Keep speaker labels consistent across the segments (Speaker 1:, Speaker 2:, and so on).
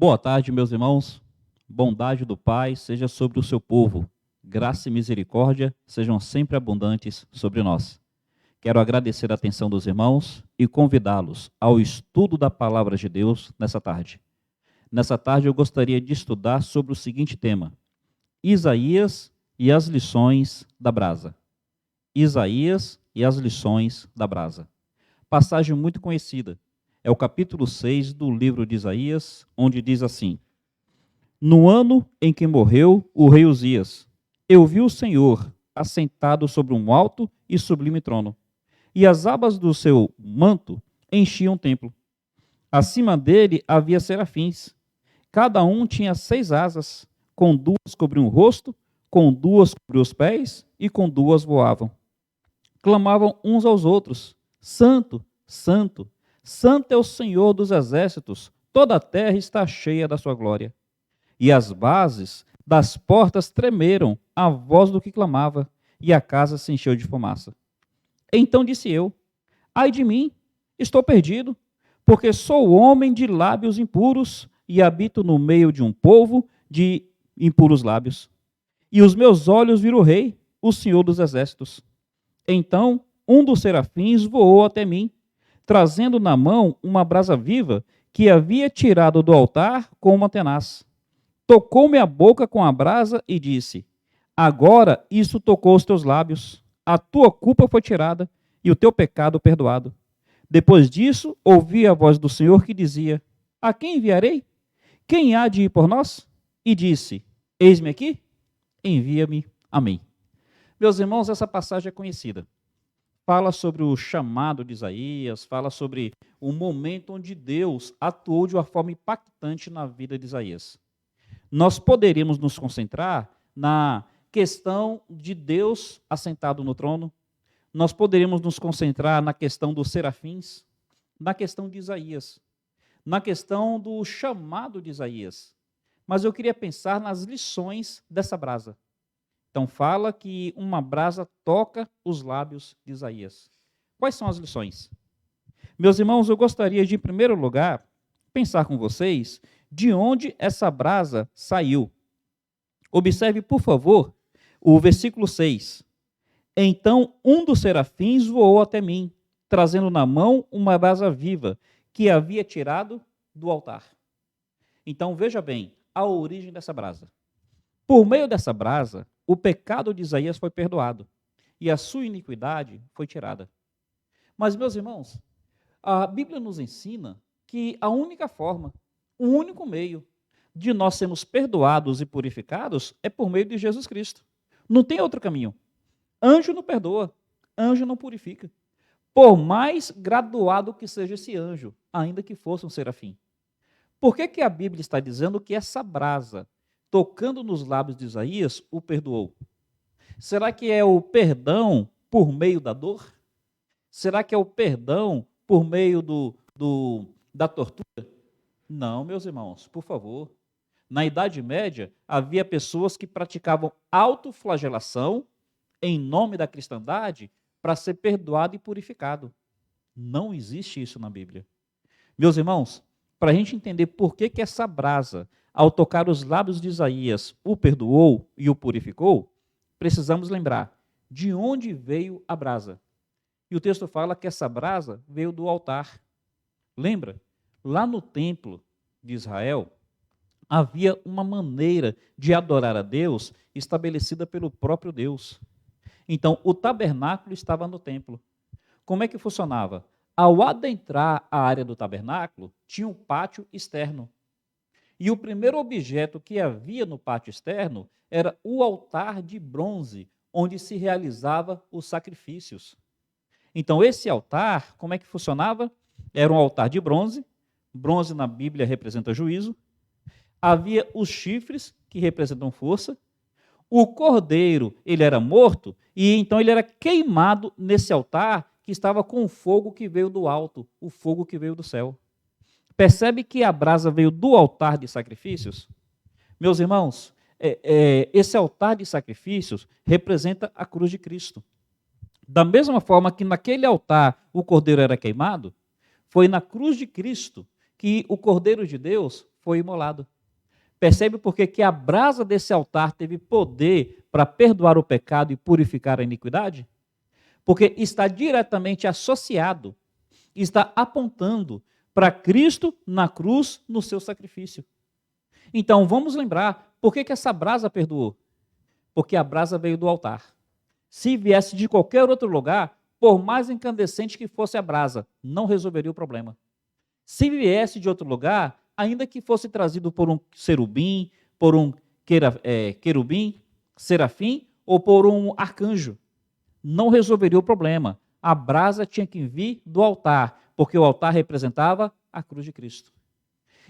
Speaker 1: Boa tarde, meus irmãos. Bondade do Pai seja sobre o seu povo. Graça e misericórdia sejam sempre abundantes sobre nós. Quero agradecer a atenção dos irmãos e convidá-los ao estudo da palavra de Deus nessa tarde. Nessa tarde eu gostaria de estudar sobre o seguinte tema: Isaías e as lições da brasa. Isaías e as lições da brasa. Passagem muito conhecida. É o capítulo 6 do livro de Isaías, onde diz assim: No ano em que morreu o rei Uzias, eu vi o Senhor assentado sobre um alto e sublime trono, e as abas do seu manto enchiam o templo. Acima dele havia serafins. Cada um tinha 6 asas, com 2 cobriam o rosto, com 2 cobriam os pés, e com 2 voavam. Clamavam uns aos outros: Santo, Santo, Santo é o Senhor dos exércitos, toda a terra está cheia da sua glória. E as bases das portas tremeram à voz do que clamava, e a casa se encheu de fumaça. Então disse eu: Ai de mim, estou perdido, porque sou homem de lábios impuros e habito no meio de um povo de impuros lábios. E os meus olhos viram o Rei, o Senhor dos exércitos. Então um dos serafins voou até mim, trazendo na mão uma brasa viva que havia tirado do altar com uma tenaz. Tocou-me a boca com a brasa e disse: Agora isso tocou os teus lábios, a tua culpa foi tirada e o teu pecado perdoado. Depois disso, ouvi a voz do Senhor que dizia: A quem enviarei? Quem há de ir por nós? E disse: Eis-me aqui, envia-me a mim. Meus irmãos, essa passagem é conhecida. Fala sobre o chamado de Isaías, fala sobre o momento onde Deus atuou de uma forma impactante na vida de Isaías. Nós poderíamos nos concentrar na questão de Deus assentado no trono, nós poderíamos nos concentrar na questão dos serafins, na questão de Isaías, na questão do chamado de Isaías. Mas eu queria pensar nas lições dessa brasa. Então fala que uma brasa toca os lábios de Isaías. Quais são as lições? Meus irmãos, eu gostaria de, em primeiro lugar, pensar com vocês de onde essa brasa saiu. Observe, por favor, o versículo 6. Então um dos serafins voou até mim, trazendo na mão uma brasa viva que havia tirado do altar. Então veja bem a origem dessa brasa. Por meio dessa brasa, o pecado de Isaías foi perdoado e a sua iniquidade foi tirada. Mas, meus irmãos, a Bíblia nos ensina que a única forma, o único meio de nós sermos perdoados e purificados é por meio de Jesus Cristo. Não tem outro caminho. Anjo não perdoa, anjo não purifica. Por mais graduado que seja esse anjo, ainda que fosse um serafim. Por que a Bíblia está dizendo que essa brasa, tocando nos lábios de Isaías, o perdoou? Será que é o perdão por meio da dor? Será que é o perdão por meio da tortura? Não, meus irmãos, por favor. Na Idade Média, havia pessoas que praticavam autoflagelação em nome da cristandade para ser perdoado e purificado. Não existe isso na Bíblia. Meus irmãos, para a gente entender por que essa brasa, ao tocar os lábios de Isaías, o perdoou e o purificou, precisamos lembrar de onde veio a brasa. E o texto fala que essa brasa veio do altar. Lembra? Lá no templo de Israel, havia uma maneira de adorar a Deus estabelecida pelo próprio Deus. Então, o tabernáculo estava no templo. Como é que funcionava? Ao adentrar a área do tabernáculo, tinha um pátio externo. E o primeiro objeto que havia no pátio externo era o altar de bronze, onde se realizava os sacrifícios. Então, esse altar, como é que funcionava? Era um altar de bronze. Bronze na Bíblia representa juízo. Havia os chifres, que representam força. O cordeiro, ele era morto, e então ele era queimado nesse altar que estava com o fogo que veio do alto, o fogo que veio do céu. Percebe que a brasa veio do altar de sacrifícios? Meus irmãos, esse altar de sacrifícios representa a cruz de Cristo. Da mesma forma que naquele altar o cordeiro era queimado, foi na cruz de Cristo que o Cordeiro de Deus foi imolado. Percebe por que a brasa desse altar teve poder para perdoar o pecado e purificar a iniquidade? Porque está diretamente associado, está apontando para Cristo na cruz, no seu sacrifício. Então, vamos lembrar, por que essa brasa perdoou? Porque a brasa veio do altar. Se viesse de qualquer outro lugar, por mais incandescente que fosse a brasa, não resolveria o problema. Se viesse de outro lugar, ainda que fosse trazido por um serubim, por um querubim, serafim ou por um arcanjo, não resolveria o problema. A brasa tinha que vir do altar, porque o altar representava a cruz de Cristo.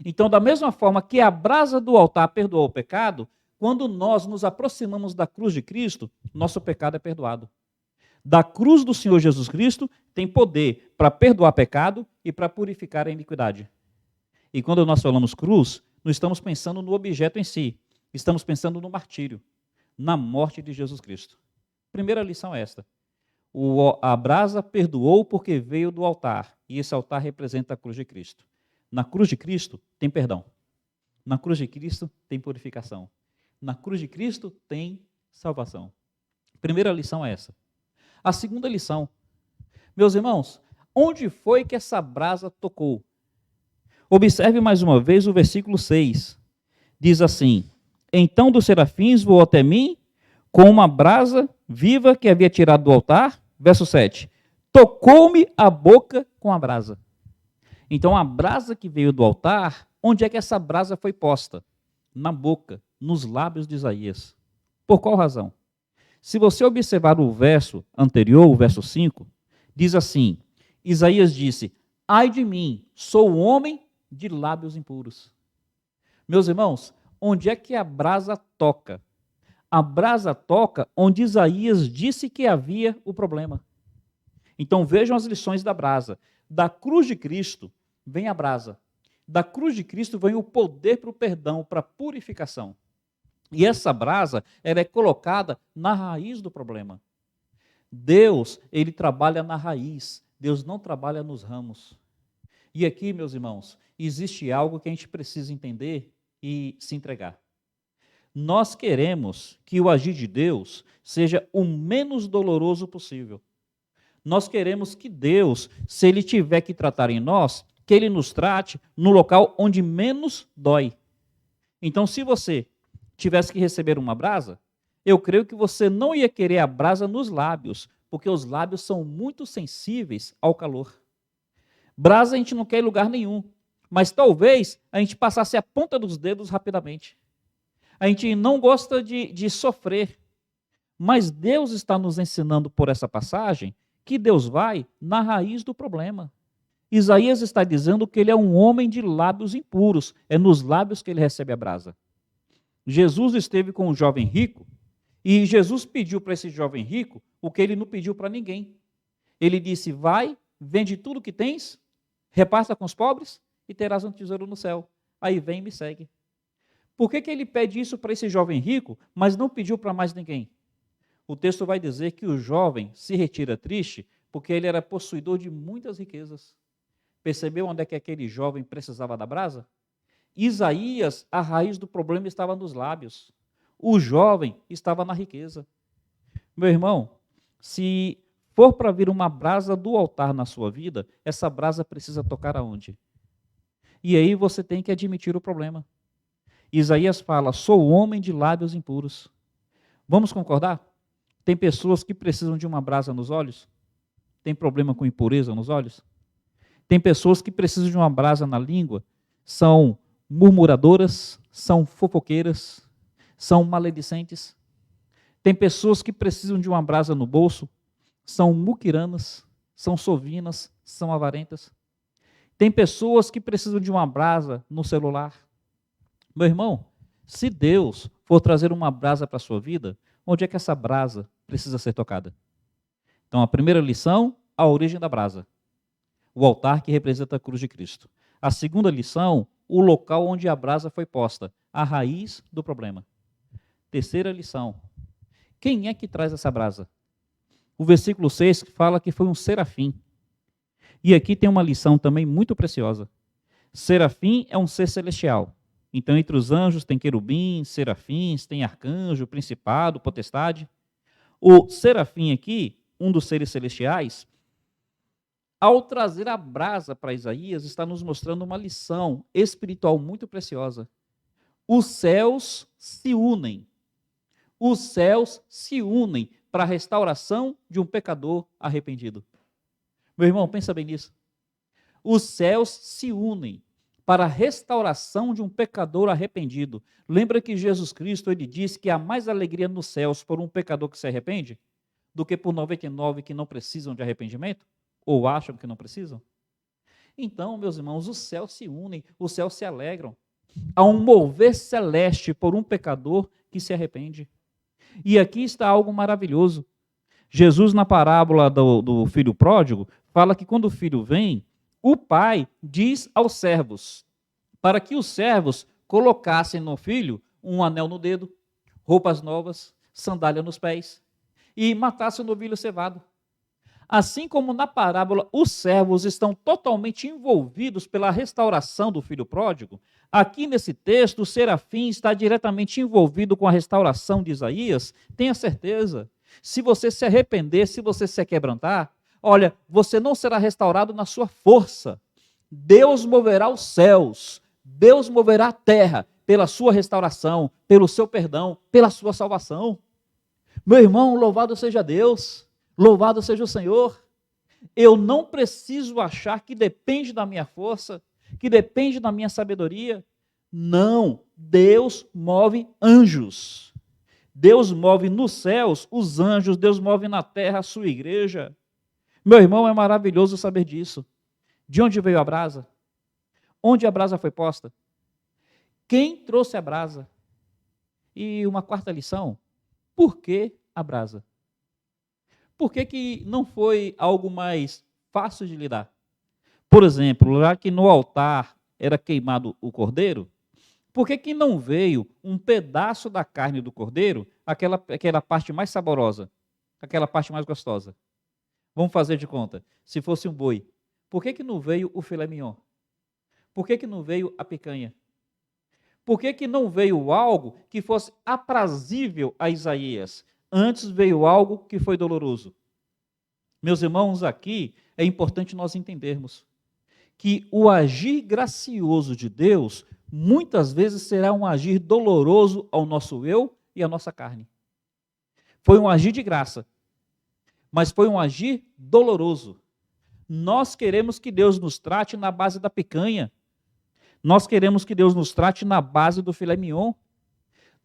Speaker 1: Então, da mesma forma que a brasa do altar perdoou o pecado, quando nós nos aproximamos da cruz de Cristo, nosso pecado é perdoado. Da cruz do Senhor Jesus Cristo tem poder para perdoar pecado e para purificar a iniquidade. E quando nós falamos cruz, não estamos pensando no objeto em si, estamos pensando no martírio, na morte de Jesus Cristo. Primeira lição é esta. A brasa perdoou porque veio do altar, e esse altar representa a cruz de Cristo. Na cruz de Cristo tem perdão. Na cruz de Cristo tem purificação. Na cruz de Cristo tem salvação. Primeira lição é essa. A segunda lição, meus irmãos, onde foi que essa brasa tocou? Observe mais uma vez o versículo 6. Diz assim: então dos serafins voou até mim com uma brasa viva que havia tirado do altar. Verso 7. Tocou-me a boca com a brasa. Então a brasa que veio do altar, onde é que essa brasa foi posta? Na boca, nos lábios de Isaías. Por qual razão? Se você observar o verso anterior, o verso 5, diz assim: Isaías disse: ai de mim, sou homem de lábios impuros. Meus irmãos, onde é que a brasa toca? A brasa toca onde Isaías disse que havia o problema. Então vejam as lições da brasa. Da cruz de Cristo vem a brasa. Da cruz de Cristo vem o poder para o perdão, para a purificação. E essa brasa, ela é colocada na raiz do problema. Deus, ele trabalha na raiz. Deus não trabalha nos ramos. E aqui, meus irmãos, existe algo que a gente precisa entender e se entregar. Nós queremos que o agir de Deus seja o menos doloroso possível. Nós queremos que Deus, se Ele tiver que tratar em nós, que Ele nos trate no local onde menos dói. Então, se você tivesse que receber uma brasa, eu creio que você não ia querer a brasa nos lábios, porque os lábios são muito sensíveis ao calor. Brasa a gente não quer em lugar nenhum, mas talvez a gente passasse a ponta dos dedos rapidamente. A gente não gosta de sofrer, mas Deus está nos ensinando por essa passagem que Deus vai na raiz do problema. Isaías está dizendo que ele é um homem de lábios impuros, é nos lábios que ele recebe a brasa. Jesus esteve com um jovem rico e Jesus pediu para esse jovem rico o que ele não pediu para ninguém. Ele disse: vai, vende tudo que tens, repassa com os pobres e terás um tesouro no céu. Aí vem e me segue. Por que ele pede isso para esse jovem rico, mas não pediu para mais ninguém? O texto vai dizer que o jovem se retira triste porque ele era possuidor de muitas riquezas. Percebeu onde é que aquele jovem precisava da brasa? Isaías, a raiz do problema estava nos lábios. O jovem estava na riqueza. Meu irmão, se for para vir uma brasa do altar na sua vida, essa brasa precisa tocar aonde? E aí você tem que admitir o problema. Isaías fala: sou homem de lábios impuros. Vamos concordar? Tem pessoas que precisam de uma brasa nos olhos? Tem problema com impureza nos olhos? Tem pessoas que precisam de uma brasa na língua? São murmuradoras, são fofoqueiras, são maledicentes. Tem pessoas que precisam de uma brasa no bolso? São muquiranas, são sovinas, são avarentas. Tem pessoas que precisam de uma brasa no celular. Meu irmão, se Deus for trazer uma brasa para a sua vida, onde é que essa brasa precisa ser tocada? Então, a primeira lição, a origem da brasa. O altar que representa a cruz de Cristo. A segunda lição, o local onde a brasa foi posta, a raiz do problema. Terceira lição, quem é que traz essa brasa? O versículo 6 fala que foi um serafim. E aqui tem uma lição também muito preciosa. Serafim é um ser celestial. Então, entre os anjos tem querubins, serafins, tem arcanjo, principado, potestade. O serafim aqui, um dos seres celestiais, ao trazer a brasa para Isaías, está nos mostrando uma lição espiritual muito preciosa. Os céus se unem. Os céus se unem para a restauração de um pecador arrependido. Meu irmão, pensa bem nisso. Os céus se unem para a restauração de um pecador arrependido. Lembra que Jesus Cristo, ele disse que há mais alegria nos céus por um pecador que se arrepende do que por 99 que não precisam de arrependimento? Ou acham que não precisam? Então, meus irmãos, os céus se unem, os céus se alegram. Há um mover celeste por um pecador que se arrepende. E aqui está algo maravilhoso. Jesus, na parábola do filho pródigo, fala que quando o filho vem, o pai diz aos servos, para que os servos colocassem no filho um anel no dedo, roupas novas, sandália nos pés, e matassem o novilho cevado. Assim como na parábola os servos estão totalmente envolvidos pela restauração do filho pródigo, aqui nesse texto o serafim está diretamente envolvido com a restauração de Isaías. Tenha certeza, se você se arrepender, se você se quebrantar, olha, você não será restaurado na sua força. Deus moverá os céus, Deus moverá a terra pela sua restauração, pelo seu perdão, pela sua salvação. Meu irmão, louvado seja Deus. Louvado seja o Senhor. Eu não preciso achar que depende da minha força, que depende da minha sabedoria. Não, Deus move anjos. Deus move nos céus os anjos, Deus move na terra a sua igreja. Meu irmão, é maravilhoso saber disso. De onde veio a brasa? Onde a brasa foi posta? Quem trouxe a brasa? E uma quarta lição, por que a brasa? Por que não foi algo mais fácil de lidar? Por exemplo, já que no altar era queimado o cordeiro, por que não veio um pedaço da carne do cordeiro, aquela parte mais saborosa, aquela parte mais gostosa? Vamos fazer de conta, se fosse um boi, por que não veio o filé mignon? Por que não veio a picanha? Por que não veio algo que fosse aprazível a Isaías? Antes veio algo que foi doloroso. Meus irmãos, aqui é importante nós entendermos que o agir gracioso de Deus muitas vezes será um agir doloroso ao nosso eu e à nossa carne. Foi um agir de graça, mas foi um agir doloroso. Nós queremos que Deus nos trate na base da picanha. Nós queremos que Deus nos trate na base do filé mignon.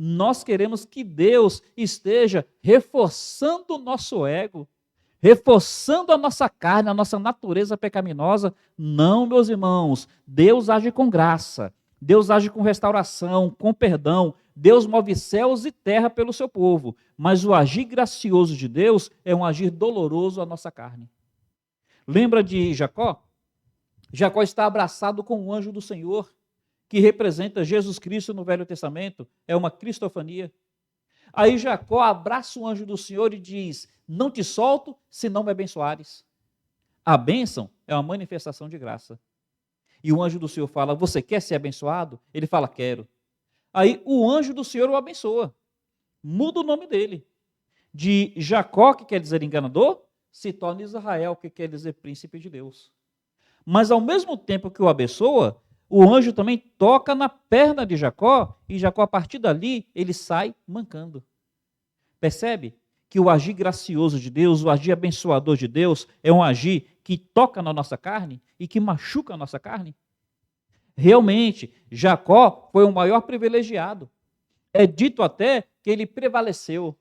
Speaker 1: Nós queremos que Deus esteja reforçando o nosso ego, reforçando a nossa carne, a nossa natureza pecaminosa. Não, meus irmãos, Deus age com graça, Deus age com restauração, com perdão, Deus move céus e terra pelo seu povo, mas o agir gracioso de Deus é um agir doloroso à nossa carne. Lembra de Jacó? Jacó está abraçado com o anjo do Senhor, que representa Jesus Cristo no Velho Testamento, é uma cristofania. Aí Jacó abraça o anjo do Senhor e diz, não te solto se não me abençoares. A bênção é uma manifestação de graça. E o anjo do Senhor fala, você quer ser abençoado? Ele fala, quero. Aí o anjo do Senhor o abençoa. Muda o nome dele. De Jacó, que quer dizer enganador, se torna Israel, que quer dizer príncipe de Deus. Mas ao mesmo tempo que o abençoa, o anjo também toca na perna de Jacó, e Jacó, a partir dali, ele sai mancando. Percebe que o agir gracioso de Deus, o agir abençoador de Deus, é um agir que toca na nossa carne e que machuca a nossa carne? Realmente, Jacó foi o maior privilegiado. É dito até que ele prevaleceu.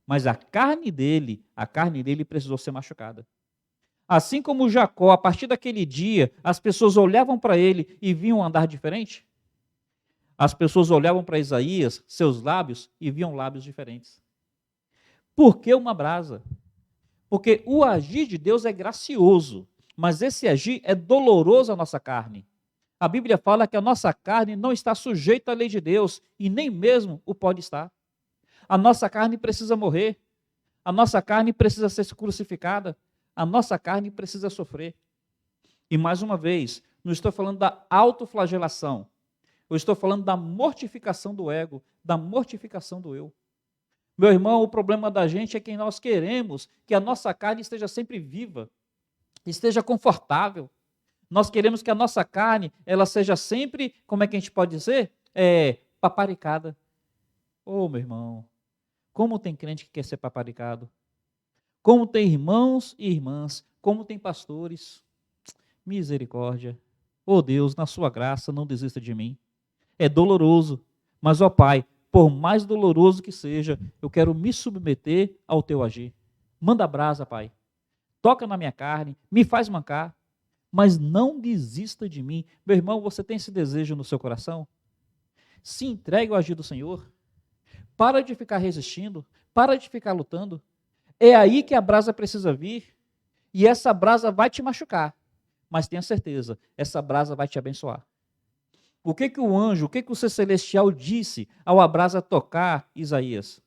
Speaker 1: Mas a carne dele precisou ser machucada. Assim como Jacó, a partir daquele dia, as pessoas olhavam para ele e viam um andar diferente. As pessoas olhavam para Isaías, seus lábios, e viam lábios diferentes. Por que uma brasa? Porque o agir de Deus é gracioso, mas esse agir é doloroso à nossa carne. A Bíblia fala que a nossa carne não está sujeita à lei de Deus, e nem mesmo o pode estar. A nossa carne precisa morrer, a nossa carne precisa ser crucificada, a nossa carne precisa sofrer. E mais uma vez, não estou falando da autoflagelação, Eu estou falando da mortificação do ego, da mortificação do eu. Meu irmão, o problema da gente é que nós queremos que a nossa carne esteja sempre viva, esteja confortável. Nós queremos que a nossa carne, ela seja sempre, como é que a gente pode dizer? Paparicada. Ô, meu irmão, como tem crente que quer ser paparicado? Como tem irmãos e irmãs, como tem pastores. Misericórdia. Ô Deus, na sua graça, não desista de mim. É doloroso, mas ó Pai, por mais doloroso que seja, eu quero me submeter ao teu agir. Manda brasa, Pai. Toca na minha carne, me faz mancar, mas não desista de mim. Meu irmão, você tem esse desejo no seu coração? Se entregue ao agir do Senhor. Para de ficar resistindo, para de ficar lutando. É aí que a brasa precisa vir, e essa brasa vai te machucar, mas tenha certeza, essa brasa vai te abençoar. O que o anjo, o que o ser celestial disse ao a brasa tocar Isaías?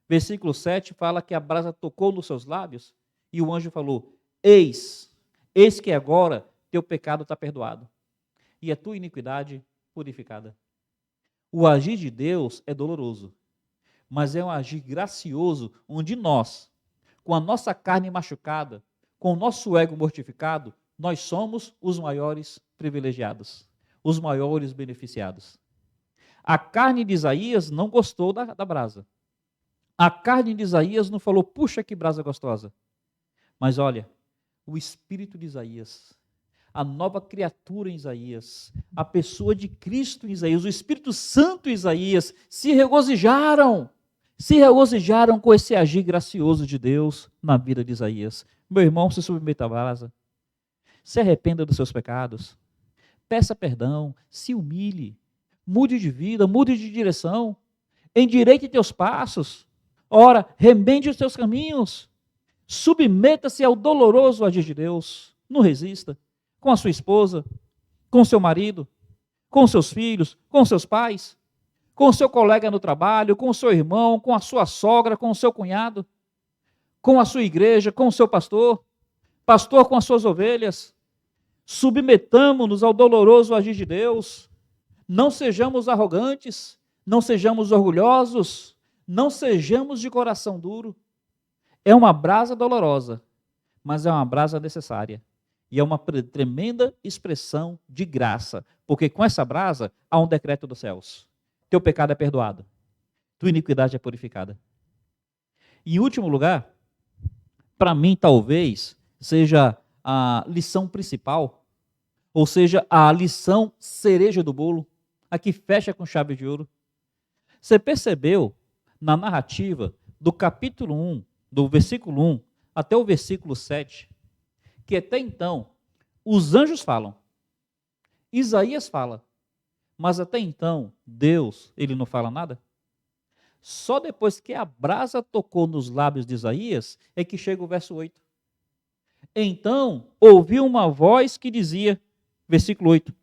Speaker 1: Versículo 7 fala que a brasa tocou nos seus lábios, e o anjo falou, eis que agora teu pecado está perdoado, e a tua iniquidade purificada. O agir de Deus é doloroso, mas é um agir gracioso, onde nós, com a nossa carne machucada, com o nosso ego mortificado, nós somos os maiores privilegiados, os maiores beneficiados. A carne de Isaías não gostou da brasa. A carne de Isaías não falou, puxa que brasa gostosa. Mas olha, o espírito de Isaías, a nova criatura em Isaías, a pessoa de Cristo em Isaías, o Espírito Santo em Isaías, se regozijaram com esse agir gracioso de Deus na vida de Isaías. Meu irmão, se submeta à brasa, se arrependa dos seus pecados, peça perdão, se humilhe, mude de vida, mude de direção, endireite teus passos, ora, remende os teus caminhos, submeta-se ao doloroso agir de Deus, não resista, com a sua esposa, com o seu marido, com os seus filhos, com os seus pais, com o seu colega no trabalho, com o seu irmão, com a sua sogra, com o seu cunhado, com a sua igreja, com o seu pastor com as suas ovelhas. Submetamos-nos ao doloroso agir de Deus. Não sejamos arrogantes, não sejamos orgulhosos, não sejamos de coração duro. É uma brasa dolorosa, mas é uma brasa necessária. E é uma tremenda expressão de graça, porque com essa brasa há um decreto dos céus. Teu pecado é perdoado, tua iniquidade é purificada. E em último lugar, para mim talvez seja a lição principal, ou seja, a lição cereja do bolo, a que fecha com chave de ouro. Você percebeu na narrativa do capítulo 1, do versículo 1 até o versículo 7, que até então os anjos falam, Isaías fala, mas até então Deus, ele não fala nada? Só depois que a brasa tocou nos lábios de Isaías é que chega o verso 8. Então ouvi uma voz que dizia, versículo 8,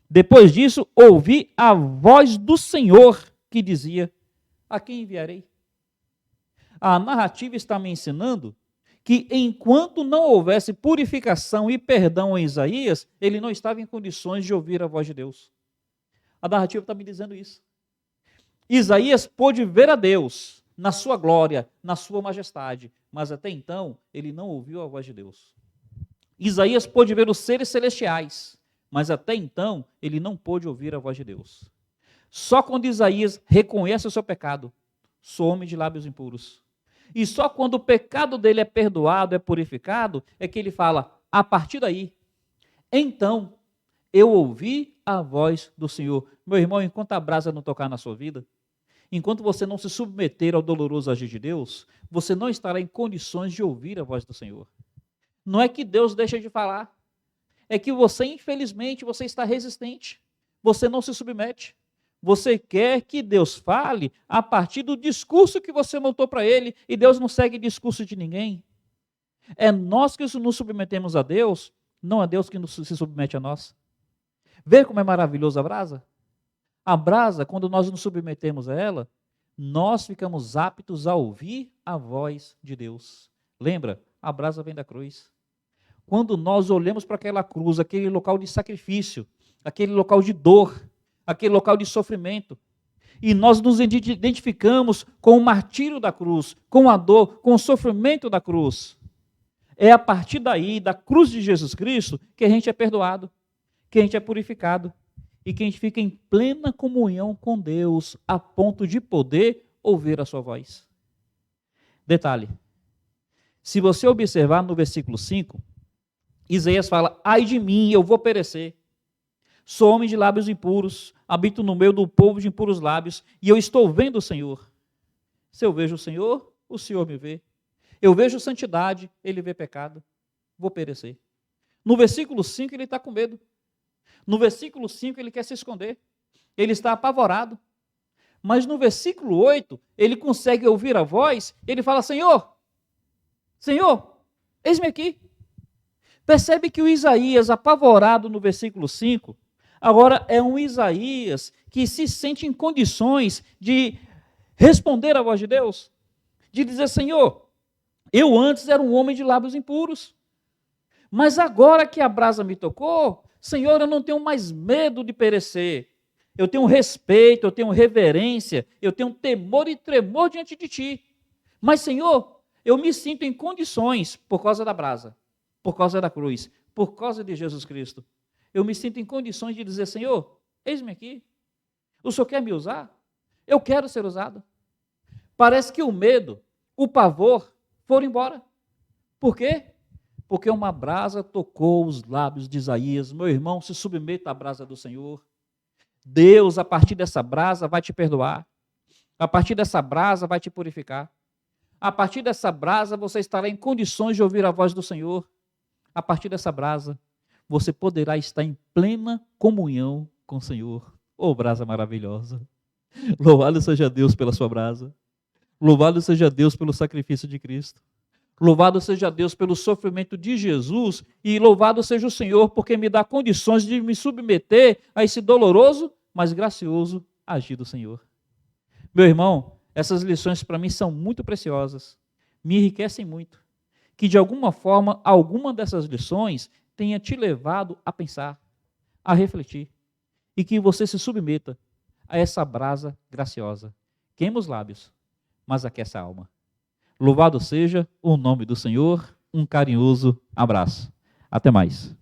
Speaker 1: depois disso ouvi a voz do Senhor que dizia, a quem enviarei? A narrativa está me ensinando que enquanto não houvesse purificação e perdão em Isaías, ele não estava em condições de ouvir a voz de Deus. A narrativa está me dizendo isso. Isaías pôde ver a Deus na sua glória, na sua majestade, mas até então ele não ouviu a voz de Deus. Isaías pôde ver os seres celestiais, mas até então ele não pôde ouvir a voz de Deus. Só quando Isaías reconhece o seu pecado, sou homem de lábios impuros. E só quando o pecado dele é perdoado, é purificado, é que ele fala, a partir daí, então eu ouvi a voz do Senhor. Meu irmão, enquanto a brasa não tocar na sua vida, enquanto você não se submeter ao doloroso agir de Deus, você não estará em condições de ouvir a voz do Senhor. Não é que Deus deixa de falar, é que você, infelizmente, você está resistente, você não se submete. Você quer que Deus fale a partir do discurso que você montou para Ele, e Deus não segue discurso de ninguém. É nós que nos submetemos a Deus, não é Deus que se submete a nós. Vê como é maravilhosa a brasa? A brasa, quando nós nos submetemos a ela, nós ficamos aptos a ouvir a voz de Deus. Lembra? A brasa vem da cruz. Quando nós olhamos para aquela cruz, aquele local de sacrifício, aquele local de dor, aquele local de sofrimento. E nós nos identificamos com o martírio da cruz, com a dor, com o sofrimento da cruz. É a partir daí, da cruz de Jesus Cristo, que a gente é perdoado, que a gente é purificado e que a gente fica em plena comunhão com Deus, a ponto de poder ouvir a sua voz. Detalhe, se você observar no versículo 5, Isaías fala: ai de mim, eu vou perecer. Sou homem de lábios impuros, habito no meio do povo de impuros lábios, e eu estou vendo o Senhor. Se eu vejo o Senhor me vê. Eu vejo santidade, ele vê pecado. Vou perecer. No versículo 5 ele está com medo. No versículo 5 ele quer se esconder. Ele está apavorado. Mas no versículo 8 ele consegue ouvir a voz, ele fala: Senhor, Senhor, eis-me aqui. Percebe que o Isaías, apavorado no versículo 5, agora é um Isaías que se sente em condições de responder à voz de Deus, de dizer: Senhor, eu antes era um homem de lábios impuros, mas agora que a brasa me tocou, Senhor, eu não tenho mais medo de perecer. Eu tenho respeito, eu tenho reverência, eu tenho temor e tremor diante de Ti. Mas, Senhor, eu me sinto em condições, por causa da brasa, por causa da cruz, por causa de Jesus Cristo, eu me sinto em condições de dizer: Senhor, eis-me aqui. O Senhor quer me usar? Eu quero ser usado. Parece que o medo, o pavor, foram embora. Por quê? Porque uma brasa tocou os lábios de Isaías. Meu irmão, se submeta à brasa do Senhor. Deus, a partir dessa brasa, vai te perdoar. A partir dessa brasa, vai te purificar. A partir dessa brasa, você estará em condições de ouvir a voz do Senhor. A partir dessa brasa, você poderá estar em plena comunhão com o Senhor. Oh, brasa maravilhosa! Louvado seja Deus pela sua brasa. Louvado seja Deus pelo sacrifício de Cristo. Louvado seja Deus pelo sofrimento de Jesus. E louvado seja o Senhor porque me dá condições de me submeter a esse doloroso, mas gracioso agir do Senhor. Meu irmão, essas lições para mim são muito preciosas. Me enriquecem muito. Que de alguma forma, alguma dessas lições tenha te levado a pensar, a refletir, e que você se submeta a essa brasa graciosa. Queima os lábios, mas aqueça a alma. Louvado seja o nome do Senhor, um carinhoso abraço. Até mais.